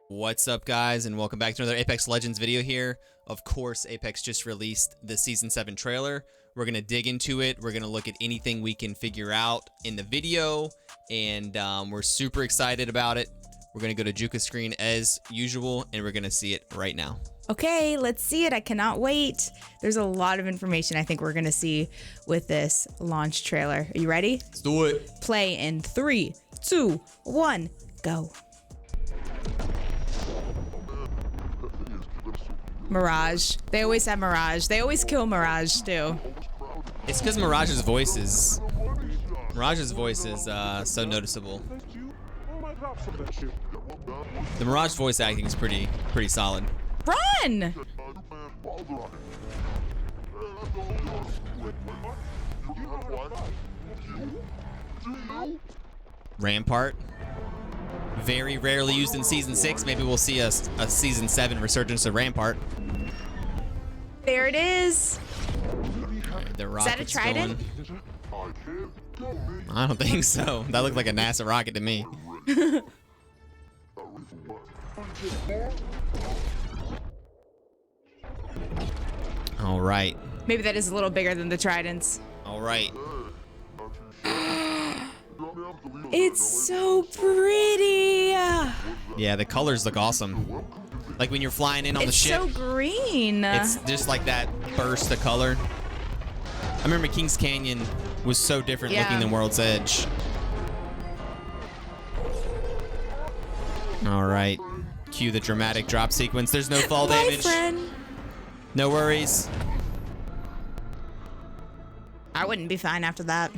What's up, guys, and welcome back to another Apex Legends video here. Of course, Apex just released the Season 7 trailer. We're going to dig into it. We're going to look at anything we can figure out in the video, and we're super excited about it. We're going to go to Juka screen as usual, and we're going to see it right now. Okay, let's see it. I cannot wait. There's a lot of information I think we're going to see with this launch trailer. Are you ready? Let's do it. Play in 3, 2, 1, go. Mirage. They always have Mirage. They always kill Mirage too. It's because Mirage's voice is so noticeable. The Mirage voice acting is pretty solid. Run! Rampart. Very rarely used in Season 6. Maybe we'll see a Season 7 resurgence of Rampart. There it is. Right, the Is that a trident? Going. I don't think so. That looked like a NASA rocket to me. All right. Maybe that is a little bigger than the tridents. All right. It's so pretty. Yeah, the colors look awesome. Like when you're flying in on the ship. It's so green. It's just like that burst of color. I remember Kings Canyon was so different looking than World's Edge. All right. Cue the dramatic drop sequence. There's no fall damage. Friend. No worries. I wouldn't be fine after that.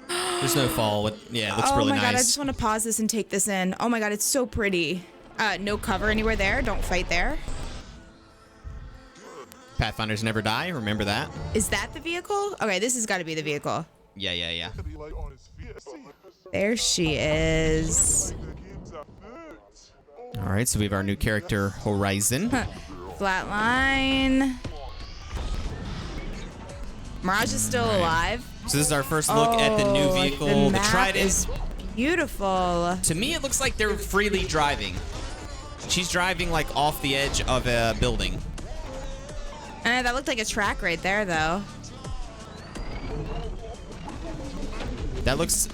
There's no fall. Yeah, it looks really nice. Oh my god, I just want to pause this and take this in. Oh my god, it's so pretty. No cover anywhere there. Don't fight there. Pathfinders never die. Remember that. Is that the vehicle? Okay, this has got to be the vehicle. Yeah. There she is. All right, so we have our new character, Horizon. Flatline. Mirage is still alive. So this is our first look at the new vehicle, the Trident. Is beautiful. To me, it looks like they're freely driving. She's driving like off the edge of a building. That looked like a track right there, though. That looks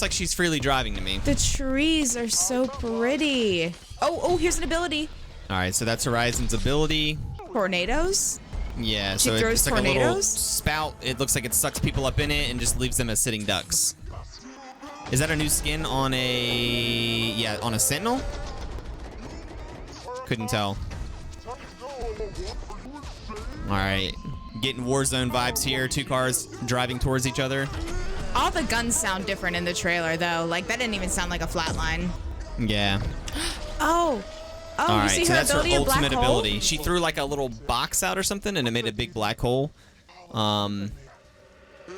like she's freely driving to me. The trees are so pretty. Oh, here's an ability. All right, so that's Horizon's ability. Tornadoes? Yeah, She so throws it's like a little tornadoes? spout. It looks like it sucks people up in it and just leaves them as sitting ducks. Is that a new skin on a Sentinel? Couldn't tell. All right, getting Warzone vibes here. Two cars driving towards each other. All the guns sound different in the trailer, though. Like, that didn't even sound like a flatline. Yeah. Oh, all you right, see so her that's her ability, a black ultimate hole? ability. She threw like a little box out or something, and it made a big black hole.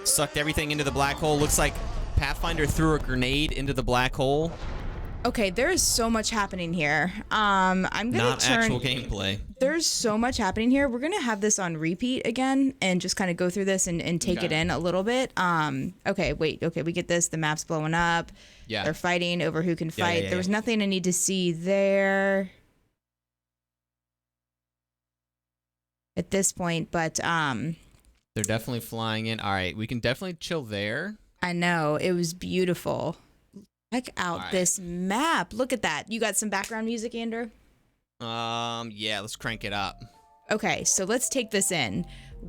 Sucked everything into the black hole. Looks like Pathfinder threw a grenade into the black hole. Okay, there is so much happening here. I'm gonna Not actual gameplay. There's so much happening here. We're gonna have this on repeat again and just kind of go through this and take it in a little bit. Okay, wait. Okay, we get this. The map's blowing up. Yeah. They're fighting over who can fight. Yeah. There was nothing I need to see there at this point, but They're definitely flying in. All right, we can definitely chill there. I know it was beautiful. Check out this map. Look at that. You got some background music, Andrew? Yeah, let's crank it up. Okay, so let's take this in.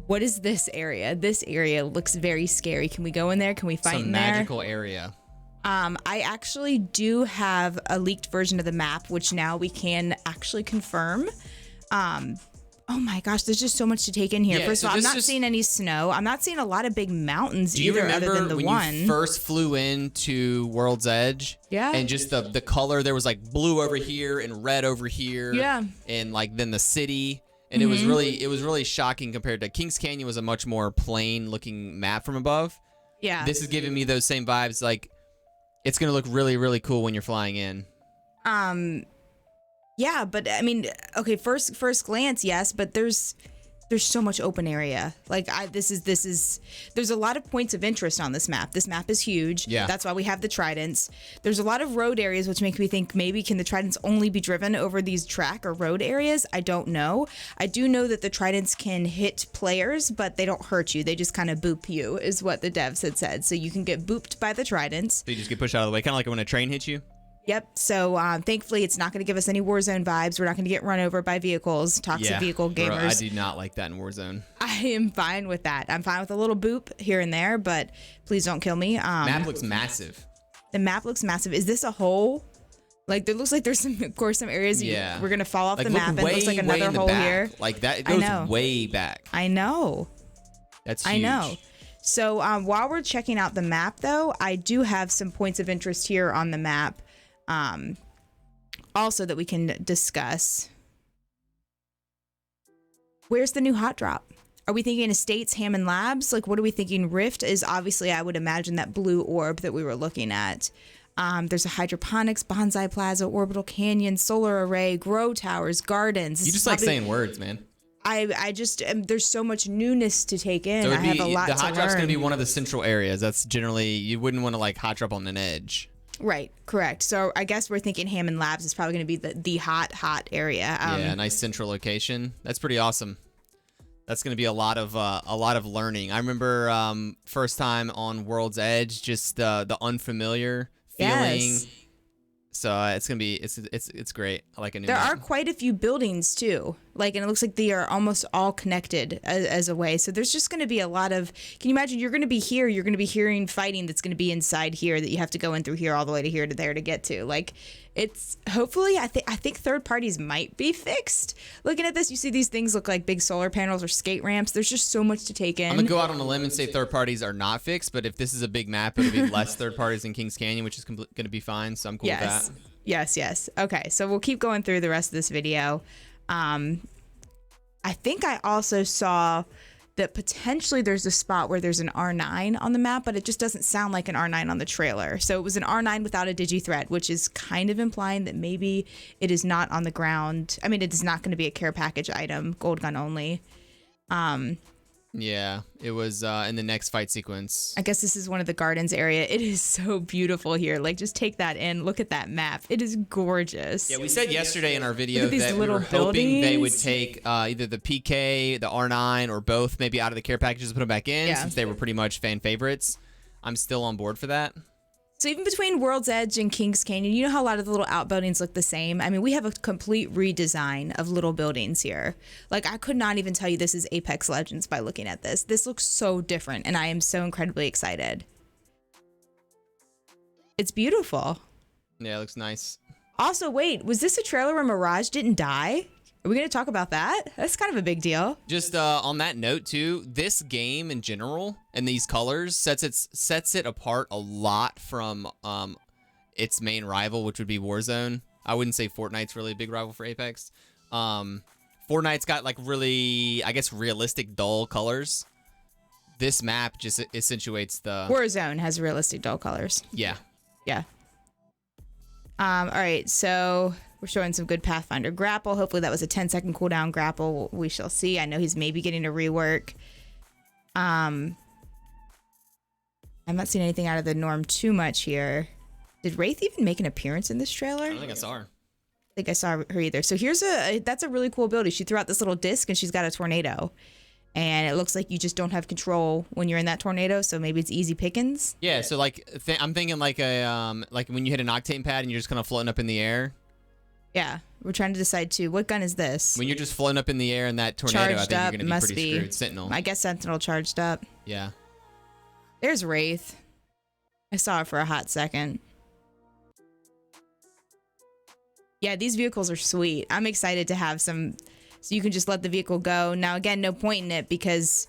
What is this area? This area looks very scary. Can we go in there? Can we fight in there? Some magical area. I actually do have a leaked version of the map, which now we can actually confirm. Oh my gosh, there's just so much to take in here. Yeah, First so of all, I'm this not seeing any snow. I'm not seeing a lot of big mountains Do you either, remember other than the when one. you first flew into World's Edge? Yeah. And just the color, there was like blue over here and red over here. Yeah. And like then the city. And it was really shocking compared to Kings Canyon was a much more plain looking map from above. Yeah. This is giving me those same vibes. Like it's gonna look really, really cool when you're flying in. Yeah, but I mean, okay, first glance, yes, but there's there's so much open area. Like there's a lot of points of interest on this map. This map is huge. Yeah. That's why we have the tridents. There's a lot of road areas, which make me think maybe can the tridents only be driven over these track or road areas? I don't know. I do know that the tridents can hit players, but they don't hurt you. They just kind of boop you, is what the devs had said. So you can get booped by the tridents. So you just get pushed out of the way, kind of like when a train hits you. Yep. So thankfully, it's not going to give us any Warzone vibes. We're not going to get run over by vehicles, toxic vehicle gamers. Bro, I do not like that in Warzone. I am fine with that. I'm fine with a little boop here and there, but please don't kill me. Map looks massive. The map looks massive. Is this a hole? Like, there looks like there's some, of course, some areas we're going to fall off the map. And it looks like another hole here. Like that, it goes way back. I know. That's huge. I know. So while we're checking out the map, though, I do have some points of interest here on the map. Also that we can discuss. Where's the new hot drop? Are we thinking Estates, Hammond Labs? Like, what are we thinking? Rift is obviously, I would imagine, that blue orb that we were looking at. There's a hydroponics, bonsai plaza, orbital canyon, solar array, grow towers, gardens. You just like saying words, man. I just, there's so much newness to take in. So I have a lot to learn. The hot drop's going to be one of the central areas. That's generally, you wouldn't want to like hot drop on an edge. Right, correct. So I guess we're thinking Hammond Labs is probably going to be the hot area. Yeah, nice central location. That's pretty awesome. That's going to be a lot of learning. I remember first time on World's Edge, just the unfamiliar feeling. Yes. So it's gonna be it's great. I like a new. There map. are quite a few buildings too, like, and it looks like they are almost all connected as a way. So there's just going to be a lot of. Can you imagine? You're going to be here. You're going to be hearing fighting that's going to be inside here that you have to go in through here all the way to here to there to get to. Like, it's hopefully I think third parties might be fixed. Looking at this, you see these things look like big solar panels or skate ramps. There's just so much to take in. I'm gonna go out on a limb and say third parties are not fixed, but if this is a big map, it'll be less third parties than Kings Canyon, which is gonna be fine. So I'm cool with that. Yes. Okay, so we'll keep going through the rest of this video. I think I also saw that potentially there's a spot where there's an R9 on the map, but it just doesn't sound like an R9 on the trailer. So it was an R9 without a digi-threat, which is kind of implying that maybe it is not on the ground. I mean, it is not going to be a care package item, gold gun only. Yeah, it was in the next fight sequence. I guess this is one of the gardens area. It is so beautiful here. Like, just take that in. Look at that map. It is gorgeous. Yeah, we said yesterday in our video Look at these that we little were hoping they would buildings. take either the PK, the R9, or both maybe out of the care packages and put them back in, since they were pretty much fan favorites. I'm still on board for that. So even between World's Edge and Kings Canyon, you know how a lot of the little outbuildings look the same? I mean, we have a complete redesign of little buildings here. Like, I could not even tell you this is Apex Legends by looking at this. This looks so different, and I am so incredibly excited. It's beautiful. Yeah, it looks nice. Also, wait, was this a trailer where Mirage didn't die? Are we going to talk about that? That's kind of a big deal. Just on that note too, this game in general and these colors sets it apart a lot from its main rival, which would be Warzone. I wouldn't say Fortnite's really a big rival for Apex. Fortnite's got like really, I guess, realistic dull colors. This map just accentuates the Warzone has realistic dull colors. Yeah. All right, so we're showing some good Pathfinder grapple. Hopefully that was a 10-second cooldown grapple. We shall see. I know he's maybe getting a rework. I'm not seeing anything out of the norm too much here. Did Wraith even make an appearance in this trailer? I don't think I saw her. I think I saw her either. So that's a really cool ability. She threw out this little disc and she's got a tornado. And it looks like you just don't have control when you're in that tornado, so maybe it's easy pickings. Yeah, so like I'm thinking like a like when you hit an octane pad and you're just kind of floating up in the air. Yeah, we're trying to decide too. What gun is this? When you're just floating up in the air in that tornado, Charged I up, think you're gonna be pretty screwed. Sentinel. I guess Sentinel charged up. Yeah. There's Wraith. I saw it for a hot second. Yeah, these vehicles are sweet. I'm excited to have some, so you can just let the vehicle go. Now, again, no point in it because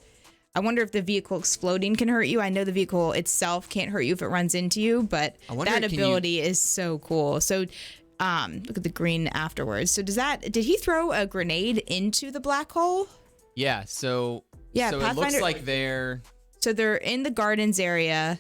I wonder if the vehicle exploding can hurt you. I know the vehicle itself can't hurt you if it runs into you, but that ability is so cool. So look at the green afterwards. So did he throw a grenade into the black hole? Yeah, so Yeah, it Pathfinder, looks like they're in the gardens area,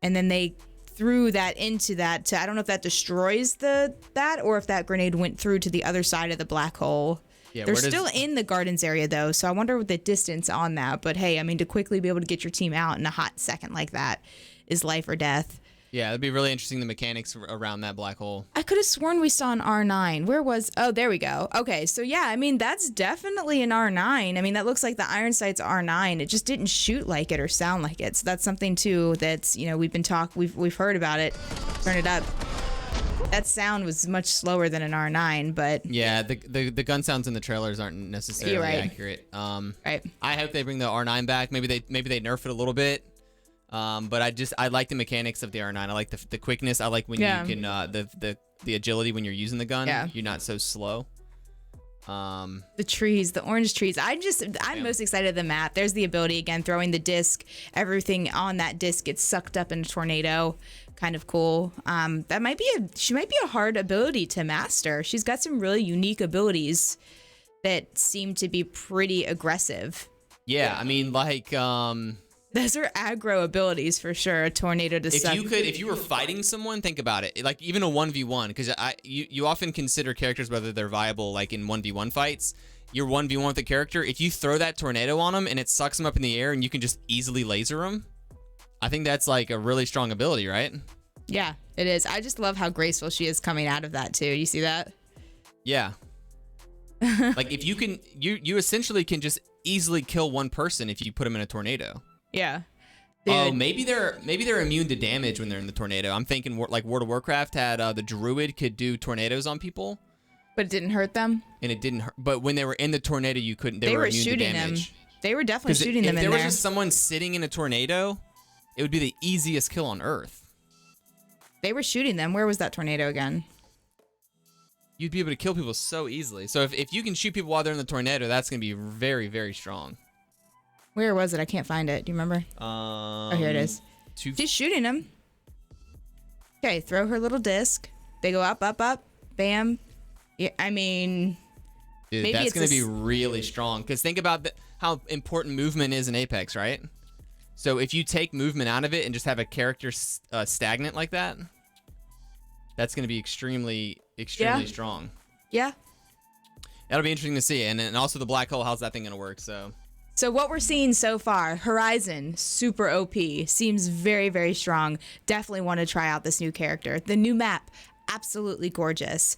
and then they threw that into that. I don't know if that destroys that or if that grenade went through to the other side of the black hole. Yeah, They're still in the gardens area, though, so I wonder what the distance on that. But, hey, I mean, to quickly be able to get your team out in a hot second like that is life or death. Yeah, it'd be really interesting, the mechanics around that black hole. I could have sworn we saw an R9. Where was... Oh, there we go. Okay, so, yeah, I mean, that's definitely an R9. I mean, that looks like the Iron Sight's R9. It just didn't shoot like it or sound like it. So that's something, too, that's, you know, we've heard about it. Turn it up. That sound was much slower than an R9, but... Yeah, the gun sounds in the trailers aren't necessarily accurate. Right. I hope they bring the R9 back. Maybe they nerf it a little bit. But I like the mechanics of the R9. I like the quickness. I like when you can the agility when you're using the gun. Yeah. You're not so slow. The trees, the orange trees. I'm most excited of the map. There's the ability again, throwing the disc. Everything on that disc gets sucked up in a tornado. Kind of cool. She might be a hard ability to master. She's got some really unique abilities that seem to be pretty aggressive. Yeah, I mean, like, those are aggro abilities for sure. A tornado to suck. If you were fighting someone, think about it. Like even a 1v1, because you often consider characters whether they're viable, like in 1v1 fights. You're 1v1 with a character. If you throw that tornado on them and it sucks them up in the air and you can just easily laser them, I think that's like a really strong ability, right? Yeah, it is. I just love how graceful she is coming out of that too. You see that? Yeah. Like if you can, you essentially can just easily kill one person if you put them in a tornado. Yeah. Dude. Oh, maybe they're immune to damage when they're in the tornado. I'm thinking like World of Warcraft had the druid could do tornadoes on people, but it didn't hurt them. And it didn't hurt. But when they were in the tornado, you couldn't. They were immune shooting to damage. them. They were definitely shooting them in there. If there was just someone sitting in a tornado, it would be the easiest kill on Earth. They were shooting them. Where was that tornado again? You'd be able to kill people so easily. So if you can shoot people while they're in the tornado, that's going to be very, very strong. Where was it? I can't find it. Do you remember? Oh, here it is. She's shooting them. Okay, throw her little disc. They go up, up, up. Bam. Yeah, I mean... Dude, that's going to be really strong. Because think about how important movement is in Apex, right? So if you take movement out of it and just have a character stagnant like that, that's going to be extremely strong. Yeah. That'll be interesting to see. And also the black hole, how's that thing going to work? So what we're seeing so far, Horizon, super OP, seems very, very strong. Definitely want to try out this new character. The new map, absolutely gorgeous.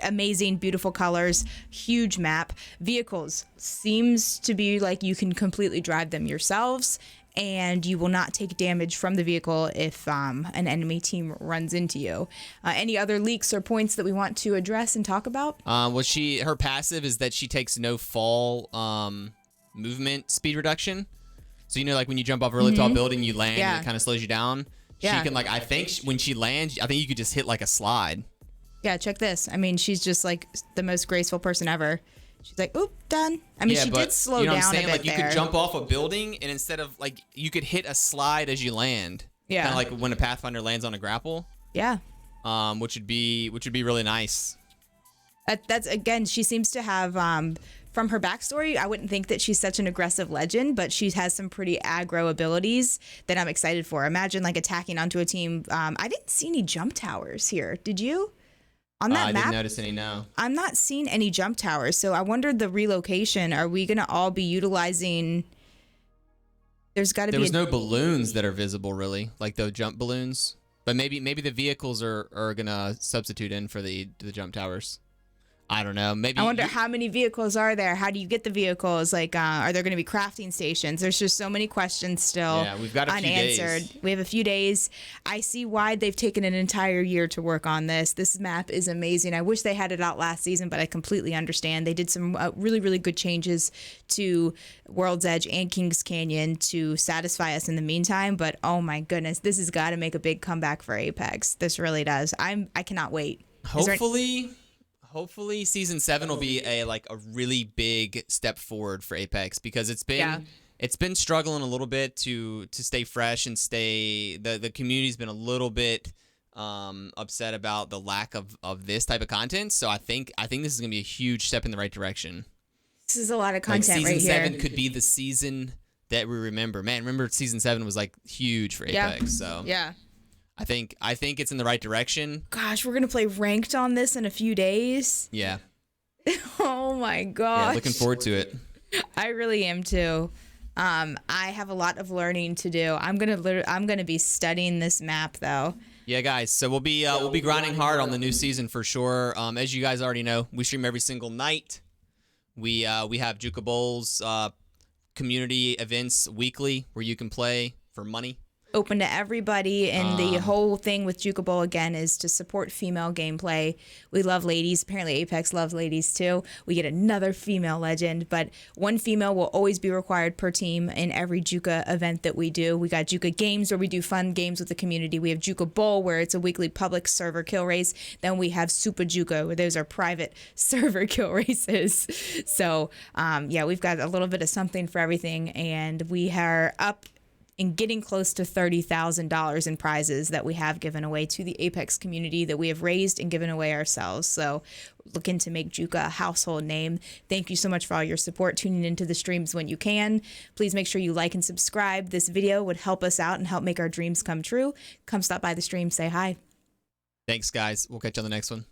Amazing, beautiful colors, huge map. Vehicles, seems to be like you can completely drive them yourselves, and you will not take damage from the vehicle if an enemy team runs into you. Any other leaks or points that we want to address and talk about? Her passive is that she takes no fall movement speed reduction. So, you know, like when you jump off a really tall building, you land and it kind of slows you down. She can, like, I think when she lands, I think you could just hit like a slide. Yeah, check this. I mean, she's just like the most graceful person ever. She's like, oop, done. I mean, she did slow down a bit like, you there. could jump off a building, and instead of, like, you could hit a slide as you land. Yeah. Kind of like when a Pathfinder lands on a grapple. Yeah. Which would be really nice. That's, again, she seems to have, from her backstory, I wouldn't think that she's such an aggressive legend, but she has some pretty aggro abilities that I'm excited for. Imagine, like, attacking onto a team. I didn't see any jump towers here. Did you? On that map, I didn't notice any, no. I'm not seeing any jump towers, so I wondered the relocation. Are we going to all be utilizing... There was no balloons that are visible, really, like the jump balloons. But maybe the vehicles are going to substitute in for the jump towers. I don't know. Maybe I wonder how many vehicles are there? How do you get the vehicles? Like, are there going to be crafting stations? There's just so many questions still we've got a few unanswered. days. We have a few days. I see why they've taken an entire year to work on this. This map is amazing. I wish they had it out last season, but I completely understand. They did some really, really good changes to World's Edge and Kings Canyon to satisfy us in the meantime. But oh my goodness, this has got to make a big comeback for Apex. This really does. I cannot wait. Hopefully season 7 will be a really big step forward for Apex, because it's been struggling a little bit to stay fresh and the community's been a little bit upset about the lack of this type of content. So I think this is going to be a huge step in the right direction. This is a lot of content right here. Season 7 could be the season that we remember. Man, remember season 7 was like huge for Apex. So yeah. I think it's in the right direction. Gosh, we're going to play ranked on this in a few days. Yeah. Oh my gosh. Yeah, looking forward to it. I really am too. I have a lot of learning to do. I'm gonna be studying this map though. Yeah, guys. So we'll be grinding hard on the new season for sure. As you guys already know, we stream every single night. We have Juka Bowls community events weekly where you can play for money. Open to everybody, and the whole thing with Juka Bowl again is to support female gameplay. We love ladies. Apparently Apex loves ladies too. We get another female legend, but one female will always be required per team in every Juka event that we do. We got Juka Games where we do fun games with the community. We have Juka Bowl where it's a weekly public server kill race. Then we have Super Juka where those are private server kill races. So yeah, we've got a little bit of something for everything, and we are up and getting close to $30,000 in prizes that we have given away to the Apex community that we have raised and given away ourselves. So looking to make Juka a household name. Thank you so much for all your support, tuning into the streams when you can. Please make sure you like and subscribe. This video would help us out and help make our dreams come true. Come stop by the stream, say hi. Thanks, guys. We'll catch you on the next one.